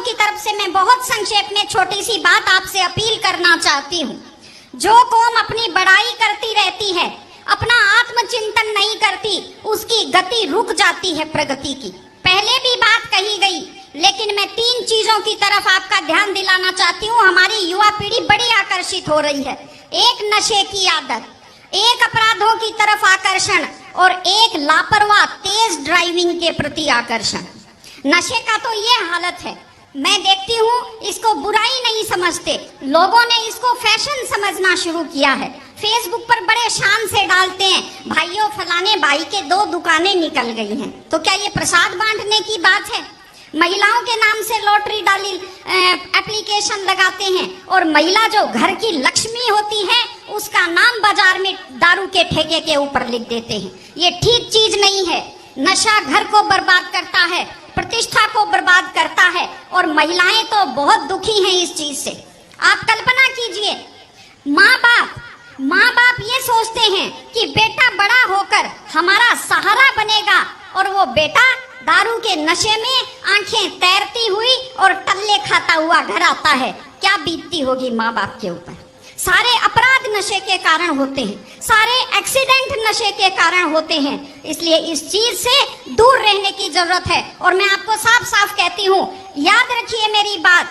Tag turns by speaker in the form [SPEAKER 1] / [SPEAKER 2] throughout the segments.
[SPEAKER 1] की तरफ से मैं बहुत संक्षेप में छोटी सी बात आपसे अपील करना चाहती हूँ। जो कौम अपनी बड़ाई करती रहती है, अपना आत्मचिंतन नहीं करती, उसकी गति रुक जाती है प्रगति की। पहले भी बात कही गई, लेकिन मैं 3 चीजों की तरफ आपका ध्यान दिलाना चाहती हूँ। हमारी युवा पीढ़ी बड़ी आकर्षित हो रही है। एक नशे की आदत, एक अपराधों की तरफ आकर्षण और एक लापरवाह तेज ड्राइविंग के प्रति आकर्षण। नशे का तो ये हालत है, मैं देखती हूँ इसको बुराई नहीं समझते, लोगों ने इसको फैशन समझना शुरू किया है। फेसबुक पर बड़े शान से डालते हैं, भाइयों फलाने भाई के 2 दुकानें निकल गई हैं। तो क्या ये प्रसाद बांटने की बात है? महिलाओं के नाम से लॉटरी डाली एप्लीकेशन लगाते हैं और महिला जो घर की लक्ष्मी होती है उसका नाम बाजार में दारू के ठेके के ऊपर लिख देते हैं। ये ठीक चीज नहीं है। नशा घर को बर्बाद करता है, प्रतिष्ठा को बर्बाद करता है और महिलाएं तो बहुत दुखी हैं इस चीज से। आप कल्पना कीजिए, माँ बाप ये सोचते हैं कि बेटा बड़ा होकर हमारा सहारा बनेगा और वो बेटा दारू के नशे में आंखें तैरती हुई और टल्ले खाता हुआ घर आता है। क्या बीतती होगी माँ बाप के ऊपर। सारे अपराध नशे के कारण होते हैं, सारे एक्सीडेंट नशे के कारण होते हैं। इसलिए इस चीज से दूर रहने की जरूरत है। और मैं आपको साफ साफ कहती हूँ, याद रखिए मेरी बात,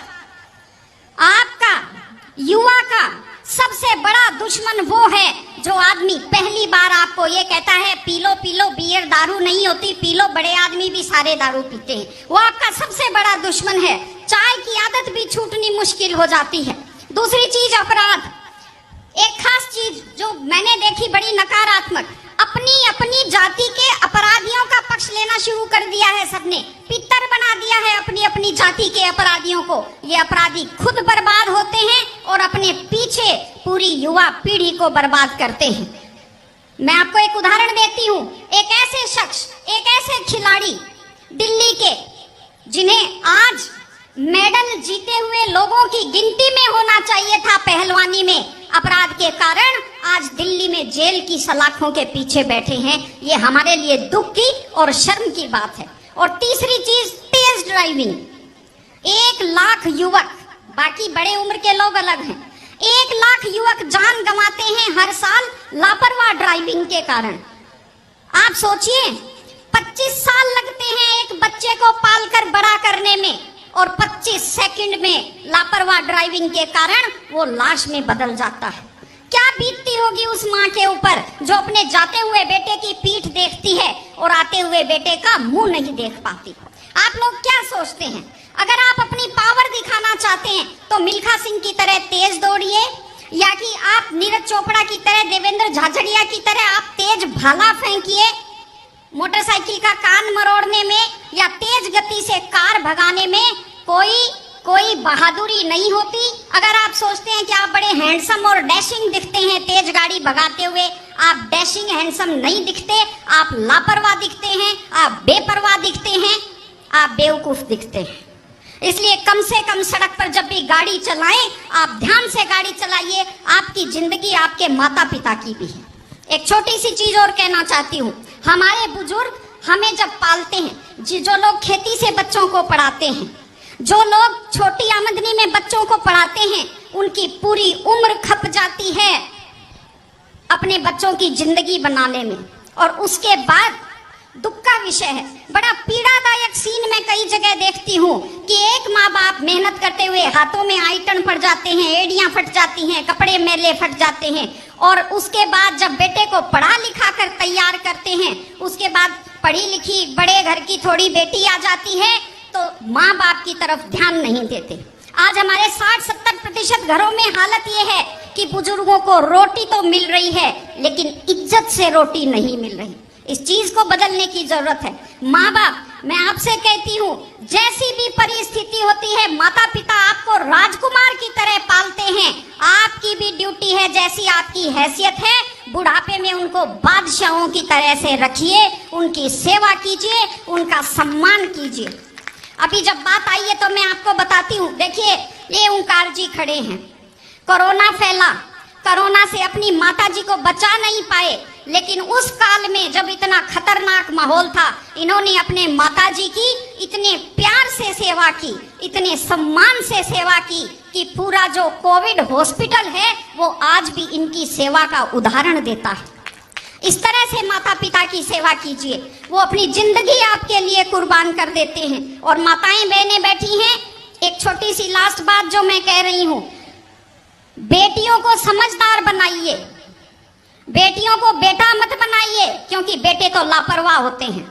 [SPEAKER 1] आपका युवा का सबसे बड़ा दुश्मन वो है जो आदमी पहली बार आपको ये कहता है पी लो बियर दारू नहीं होती, पी लो, बड़े आदमी भी सारे दारू पीते हैं। वो आपका सबसे बड़ा दुश्मन है। चाय की आदत भी छूटनी मुश्किल हो जाती है। दूसरी चीज अपराध। एक खास चीज जो मैंने देखी बड़ी नकारात्मक, अपनी जाति के अपराधियों का पक्ष लेना शुरू कर दिया है सबने। पितर बना दिया है अपनी जाति के अपराधियों को। ये अपराधी खुद बर्बाद होते हैं और अपने पीछे पूरी युवा पीढ़ी को बर्बाद करते हैं। मैं आपको एक उदाहरण देती हूँ। एक ऐसे शख्स, एक ऐसे खिलाड़ी दिल्ली के, जिन्हें आज मेडल जीते हुए लोगों की गिनती में होना चाहिए था पहलवानी में, अपराध के कारण आज दिल्ली में जेल की सलाखों के पीछे बैठे हैं। ये हमारे लिए दुख की और शर्म की बात है। और तीसरी चीज तेज ड्राइविंग। 1 लाख युवक, बाकी बड़े उम्र के लोग अलग हैं, 1 लाख युवक जान गंवाते हैं हर साल लापरवाह ड्राइविंग के कारण। आप सोचिए, 25 साल लगते हैं एक बच्चे को पालकर बड़ा करने में और 25 सेकंड में लापरवाह ड्राइविंग के कारण वो लाश में बदल जाता है। क्या बीतती होगी उस माँ के ऊपर जो अपने जाते हुए बेटे की पीठ देखती है और आते हुए बेटे का मुंह नहीं देख पाती। आप लोग क्या सोचते हैं, अगर आप अपनी पावर दिखाना चाहते हैं तो मिल्खा सिंह की तरह तेज दौड़िए, या कि आप नीरज चोपड़ा की तरह, देवेंद्र झाझड़िया की तरह आप तेज भाला फेंकिए मोटरसाइकिल का कान मरोड़ने में, या तेज गति से कार भगाने में कोई बहादुरी नहीं होती। अगर आप सोचते हैं कि आप बड़े हैंडसम और डैशिंग दिखते हैं तेज गाड़ी भगाते हुए, आप डैशिंग हैंडसम नहीं दिखते, आप लापरवाह दिखते हैं, आप बेपरवाह दिखते हैं, आप बेवकूफ दिखते हैं। इसलिए कम से कम सड़क पर जब भी गाड़ी चलाएं, आप ध्यान से गाड़ी चलाइए। आपकी जिंदगी आपके माता पिता की भी है। एक छोटी सी चीज और कहना चाहती हूँ, हमारे बुजुर्ग हमें जब पालते हैं, जो लोग खेती से बच्चों को पढ़ाते हैं, जो लोग छोटी आमदनी में बच्चों को पढ़ाते हैं, उनकी पूरी उम्र खप जाती है अपने बच्चों की जिंदगी बनाने में। और उसके बाद दुख का विषय है, बड़ा पीड़ादायक सीन मैं कई जगह देखती हूँ कि एक माँ बाप मेहनत करते हुए हाथों में आइटन पड़ जाते हैं, एड़ियां फट जाती हैं, कपड़े मैले फट जाते हैं, और उसके बाद जब बेटे को पढ़ा लिखा कर तैयार करते हैं, उसके बाद पढ़ी लिखी बड़े घर की थोड़ी बेटी आ जाती है तो माँ बाप की तरफ ध्यान नहीं देते। आज हमारे 60-70% घरों में हालत ये है कि बुजुर्गों को रोटी तो मिल रही है लेकिन इज्जत से रोटी नहीं मिल रही। इस चीज को बदलने की जरूरत है। माँ बाप, मैं आपसे कहती हूँ, जैसी भी परिस्थिति होती है, माता पिता आपको राजकुमार की तरह पालते हैं। आपकी भी ड्यूटी है, जैसी आपकी हैसियत है, बुढ़ापे में उनको बादशाहों की तरह से रखिए, उनकी सेवा कीजिए, उनका सम्मान कीजिए। अभी जब बात आई है तो मैं आपको बताती हूँ। देखिए, ये ओंकार जी खड़े हैं, कोरोना फैला, कोरोना से अपनी माता जी को बचा नहीं पाए, लेकिन उस काल में जब इतना खतरनाक माहौल था, इन्होंने अपने माताजी की इतने प्यार से सेवा की, इतने सम्मान से सेवा की कि पूरा जो कोविड हॉस्पिटल है वो आज भी इनकी सेवा का उदाहरण देता है। इस तरह से माता पिता की सेवा कीजिए, वो अपनी जिंदगी आपके लिए कुर्बान कर देते हैं। और माताएं बहनें बैठी हैं, एक छोटी सी लास्ट बात जो मैं कह रही हूं, बेटियों को समझदार बनाइए, बेटियों को बेटा मत बनाइए, क्योंकि बेटे तो लापरवाह होते हैं।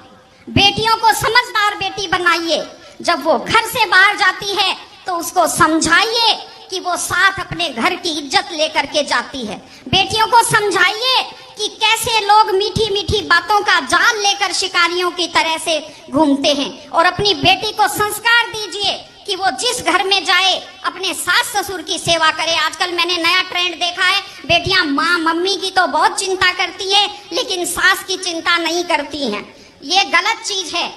[SPEAKER 1] बेटियों को समझदार बेटी बनाइए। जब वो घर से बाहर जाती है तो उसको समझाइए कि वो साथ अपने घर की इज्जत लेकर के जाती है। बेटियों को समझाइए कि कैसे लोग मीठी मीठी बातों का जाल लेकर शिकारियों की तरह से घूमते हैं। और अपनी बेटी को संस्कार दीजिए कि वो जिस घर में जाए अपने सास ससुर की सेवा करे। आजकल मैंने नया ट्रेंड देखा है, बेटियां माँ मम्मी की तो बहुत चिंता करती है लेकिन सास की चिंता नहीं करती हैं। ये गलत चीज है।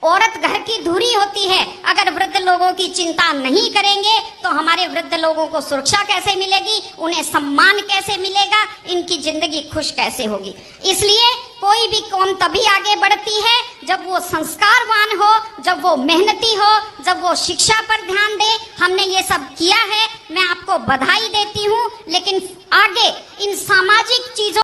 [SPEAKER 1] औरत घर की धुरी होती है। अगर वृद्ध लोगों की चिंता नहीं करेंगे तो हमारे वृद्ध लोगों को सुरक्षा कैसे मिलेगी, उन्हें सम्मान कैसे मिलेगा, इनकी जिंदगी खुश कैसे होगी। इसलिए कोई भी कौम तभी आगे बढ़ती है जब वो संस्कारवान हो, जब वो मेहनती हो, जब वो शिक्षा पर ध्यान दे। हमने ये सब किया है, मैं आपको बधाई देती हूँ। लेकिन आगे इन सामाजिक चीजों